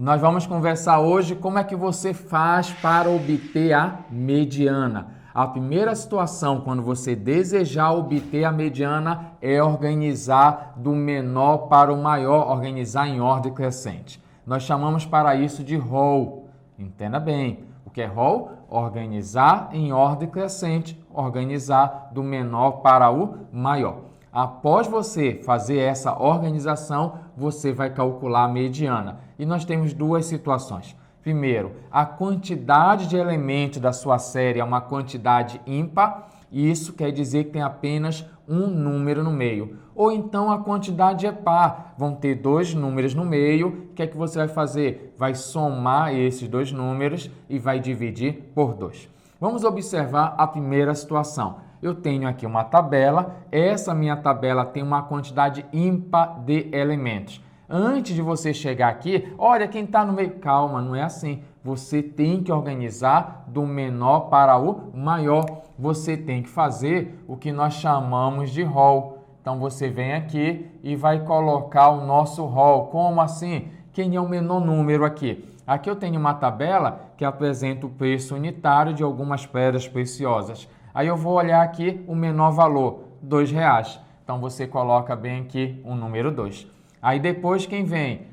Nós vamos conversar hoje como é que você faz para obter a mediana. A primeira situação, quando você desejar obter a mediana, é organizar do menor para o maior, organizar em ordem crescente. Nós chamamos para isso de rol. Entenda bem, o que é rol? Organizar em ordem crescente, organizar do menor para o maior. Após você fazer essa organização, você vai calcular a mediana. E nós temos duas situações. Primeiro, a quantidade de elementos da sua série é uma quantidade ímpar, e isso quer dizer que tem apenas um número no meio. Ou então a quantidade é par, vão ter dois números no meio. O que é que você vai fazer? Vai somar esses dois números e vai dividir por 2. Vamos observar a primeira situação. Eu tenho aqui uma tabela, essa minha tabela tem uma quantidade ímpar de elementos. Antes de você chegar aqui, olha quem está no meio. Calma, não é assim. Você tem que organizar do menor para o maior. Você tem que fazer o que nós chamamos de rol. Então você vem aqui e vai colocar o nosso rol. Como assim? Quem é o menor número aqui? Aqui eu tenho uma tabela que apresenta o preço unitário de algumas pedras preciosas. Aí eu vou olhar aqui o menor valor, R$2. Então você coloca bem aqui o número 2. Aí depois quem vem?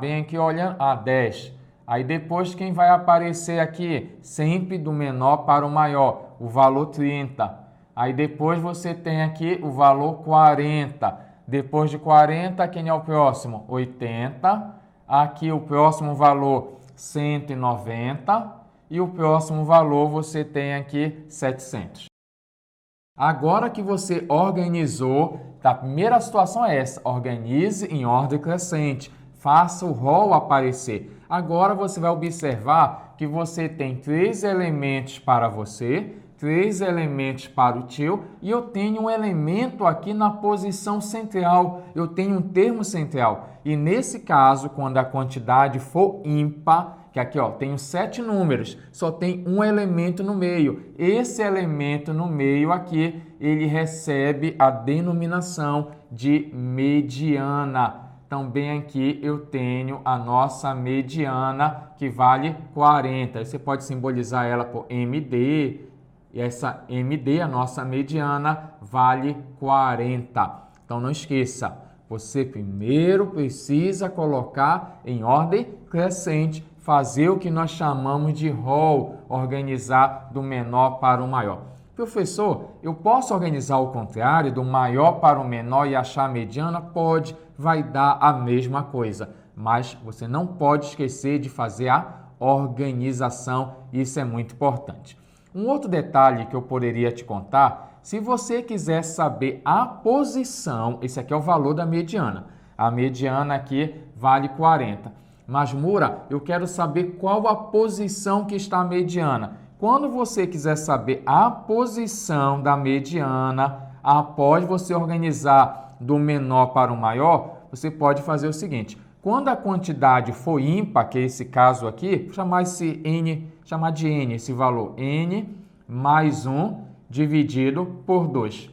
Bem aqui olhando, 10. Aí depois quem vai aparecer aqui? Sempre do menor para o maior, o valor 30. Aí depois você tem aqui o valor 40. Depois de 40, quem é o próximo? 80. Aqui o próximo valor, 190. E o próximo valor você tem aqui 700. Agora que você organizou, a primeira situação é essa, organize em ordem crescente, faça o rol aparecer. Agora você vai observar que você tem 3 elementos para você, 3 elementos para o tio, e eu tenho um elemento aqui na posição central, eu tenho um termo central. E nesse caso, quando a quantidade for ímpar, que aqui tenho 7 números, só tem um elemento no meio. Esse elemento no meio aqui, ele recebe a denominação de mediana. Então, bem aqui eu tenho a nossa mediana, que vale 40. Você pode simbolizar ela por MD, e essa MD, a nossa mediana, vale 40. Então, não esqueça, você primeiro precisa colocar em ordem crescente, fazer o que nós chamamos de rol, organizar do menor para o maior. Professor, eu posso organizar o contrário, do maior para o menor e achar a mediana? Pode, vai dar a mesma coisa, mas você não pode esquecer de fazer a organização, isso é muito importante. Um outro detalhe que eu poderia te contar, se você quiser saber a posição, esse aqui é o valor da mediana, a mediana aqui vale 40. Mas, Mura, eu quero saber qual a posição que está a mediana. Quando você quiser saber a posição da mediana, após você organizar do menor para o maior, você pode fazer o seguinte. Quando a quantidade for ímpar, que é esse caso aqui, vou chamar de N, esse valor, N mais 1 dividido por 2.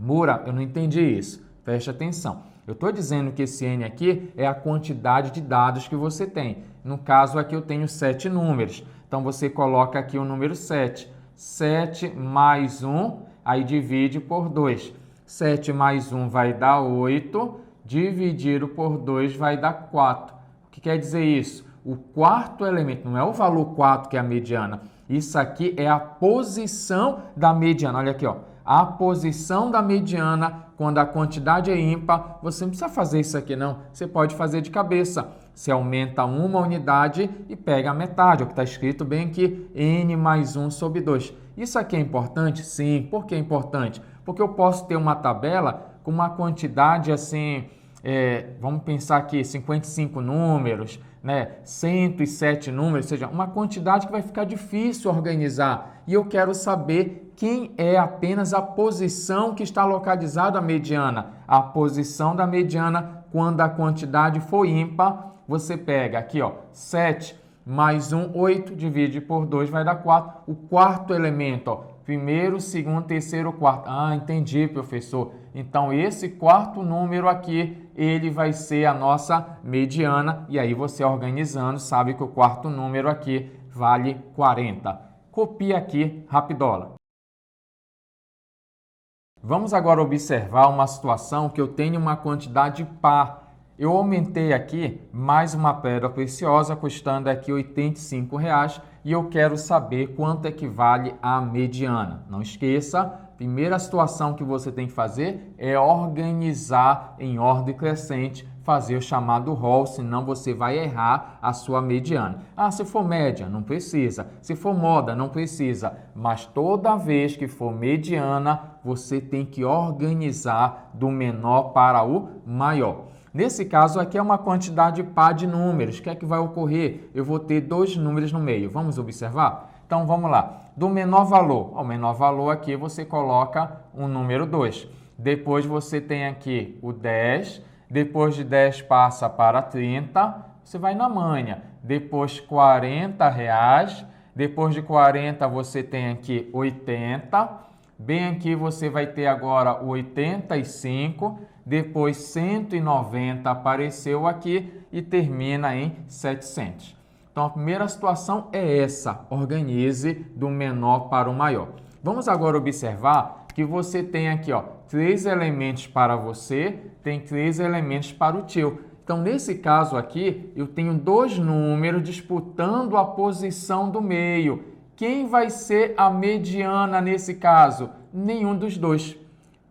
Mura, eu não entendi isso. Preste atenção. Eu estou dizendo que esse N aqui é a quantidade de dados que você tem. No caso aqui eu tenho 7 números. Então você coloca aqui o número 7. 7 mais 1, aí divide por 2. 7 mais 1 vai dar 8, dividido por 2 vai dar 4. O que quer dizer isso? O quarto elemento, não é o valor 4 que é a mediana. Isso aqui é a posição da mediana. Olha aqui, a posição da mediana, quando a quantidade é ímpar, você não precisa fazer isso aqui não, você pode fazer de cabeça. Você aumenta uma unidade e pega a metade, o que está escrito bem aqui, N mais 1 sobre 2. Isso aqui é importante? Sim. Por que é importante? Porque eu posso ter uma tabela com uma quantidade assim, vamos pensar aqui, 55 números, 107 números, ou seja, uma quantidade que vai ficar difícil organizar. E eu quero saber quem é apenas a posição que está localizada a mediana. A posição da mediana, quando a quantidade for ímpar, você pega aqui, 7 mais 1, 8, divide por 2, vai dar 4. O quarto elemento, primeiro, segundo, terceiro, quarto. Entendi, professor. Então, esse quarto número aqui ele vai ser a nossa mediana. E aí você organizando, sabe que o quarto número aqui vale 40. Copia aqui, rapidola. Vamos agora observar uma situação que eu tenho uma quantidade par. Eu aumentei aqui mais uma pedra preciosa, custando aqui R$ 85, e eu quero saber quanto é que vale a mediana. Não esqueça, primeira situação que você tem que fazer é organizar em ordem crescente, fazer o chamado rol, senão você vai errar a sua mediana. Ah, se for média, não precisa. Se for moda, não precisa. Mas toda vez que for mediana, você tem que organizar do menor para o maior. Nesse caso aqui é uma quantidade par de números. O que é que vai ocorrer? Eu vou ter dois números no meio. Vamos observar? Então, vamos lá. Do menor valor. O menor valor aqui você coloca o número 2. Depois você tem aqui o 10. Depois de 10 passa para 30. Você vai na manha. Depois R$40. Depois de 40 você tem aqui 80. Bem aqui você vai ter agora o 85. Depois 190 apareceu aqui e termina em 700. Então, a primeira situação é essa. Organize do menor para o maior. Vamos agora observar que você tem aqui, ó, 3 elementos para você, tem 3 elementos para o tio. Então, nesse caso aqui, eu tenho dois números disputando a posição do meio. Quem vai ser a mediana nesse caso? Nenhum dos dois.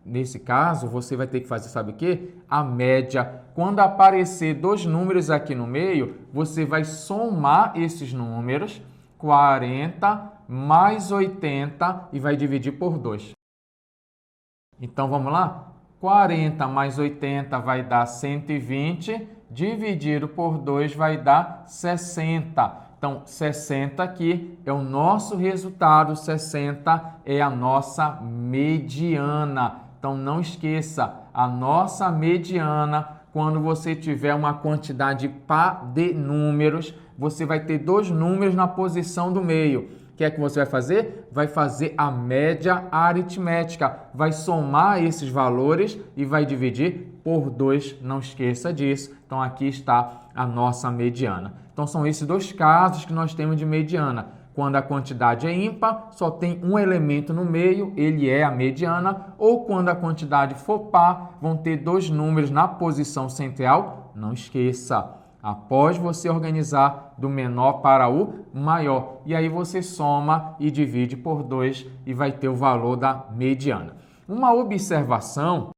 Nesse caso, você vai ter que fazer, sabe o quê? A média. Quando aparecer dois números aqui no meio, você vai somar esses números, 40 mais 80, e vai dividir por 2. Então, vamos lá? 40 mais 80 vai dar 120, dividido por 2 vai dar 60. Então, 60 aqui é o nosso resultado, 60 é a nossa mediana. Então, não esqueça, a nossa mediana, quando você tiver uma quantidade par de números, você vai ter dois números na posição do meio. O que é que você vai fazer? Vai fazer a média aritmética, vai somar esses valores e vai dividir por 2, não esqueça disso. Então, aqui está a nossa mediana. Então, são esses dois casos que nós temos de mediana. Quando a quantidade é ímpar, só tem um elemento no meio, ele é a mediana. Ou quando a quantidade for par, vão ter dois números na posição central. Não esqueça, após você organizar do menor para o maior. E aí você soma e divide por 2 e vai ter o valor da mediana. Uma observação: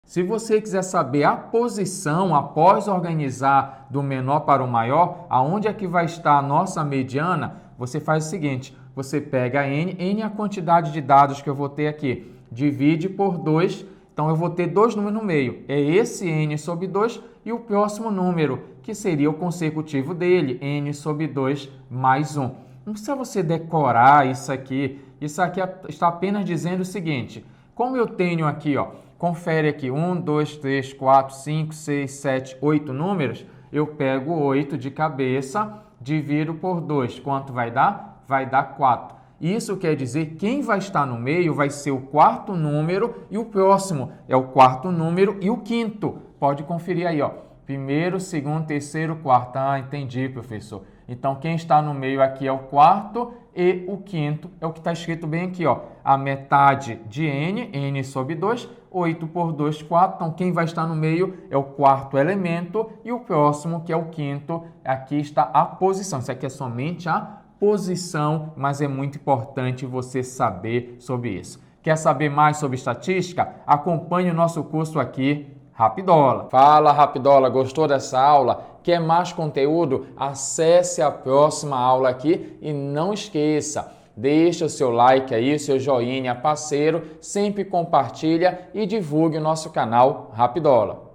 se você quiser saber a posição após organizar do menor para o maior, aonde é que vai estar a nossa mediana, você faz o seguinte, você pega N é a quantidade de dados que eu vou ter aqui, divide por 2, então eu vou ter dois números no meio, é esse N sobre 2 e o próximo número, que seria o consecutivo dele, N sobre 2 mais 1. Não precisa você decorar isso aqui está apenas dizendo o seguinte, como eu tenho aqui, ó, confere aqui, 1, 2, 3, 4, 5, 6, 7, 8 números. Eu pego 8 de cabeça, divido por 2. Quanto vai dar? Vai dar 4. Isso quer dizer, quem vai estar no meio vai ser o quarto número e o próximo é o quarto número e o quinto. Pode conferir aí, ó. Primeiro, segundo, terceiro, quarto. Ah, entendi, professor. Então, quem está no meio aqui é o quarto e o quinto é o que está escrito bem aqui, ó. A metade de N sobre 2, 8 por 2, 4. Então, quem vai estar no meio é o quarto elemento e o próximo, que é o quinto, aqui está a posição. Isso aqui é somente a posição, mas é muito importante você saber sobre isso. Quer saber mais sobre estatística? Acompanhe o nosso curso aqui, Rapidola. Fala, Rapidola, gostou dessa aula? Quer mais conteúdo? Acesse a próxima aula aqui e não esqueça, deixa o seu like aí, o seu joinha parceiro, sempre compartilha e divulgue o nosso canal Rapidola.